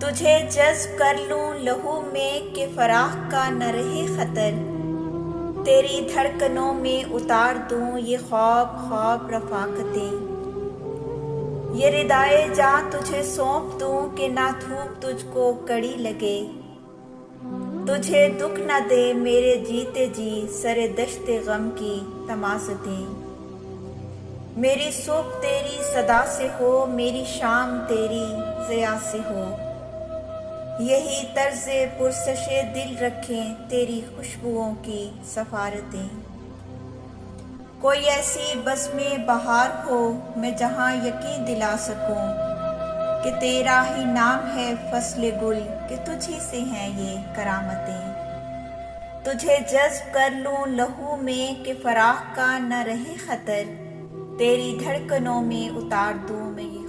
تجھے جذب کر لوں لہو میں کہ فراق کا نہ رہے خطر، تیری دھڑکنوں میں اتار دوں یہ خواب خواب رفاقتیں، یہ ردائے جاں تجھے سونپ دوں کہ نہ دھوپ تجھ کو کڑی لگے، تجھے دکھ نہ دے میرے جیتے جی سر دشت غم کی تمازتیں، میری صبح تیری صدا سے ہو میری شام تیری ضیا سے ہو، یہی طرز پرسش دل رکھیں تیری خوشبوؤں کی سفارتیں، کوئی ایسی بزم بہار ہو میں جہاں یقین دلا سکوں کہ تیرا ہی نام ہے فصل گل کہ تجھی سے ہیں یہ کرامتیں، تجھے جذب کر لوں لہو میں کہ فراق کا نہ رہے خطر، تیری دھڑکنوں میں اتار دوں میں یہ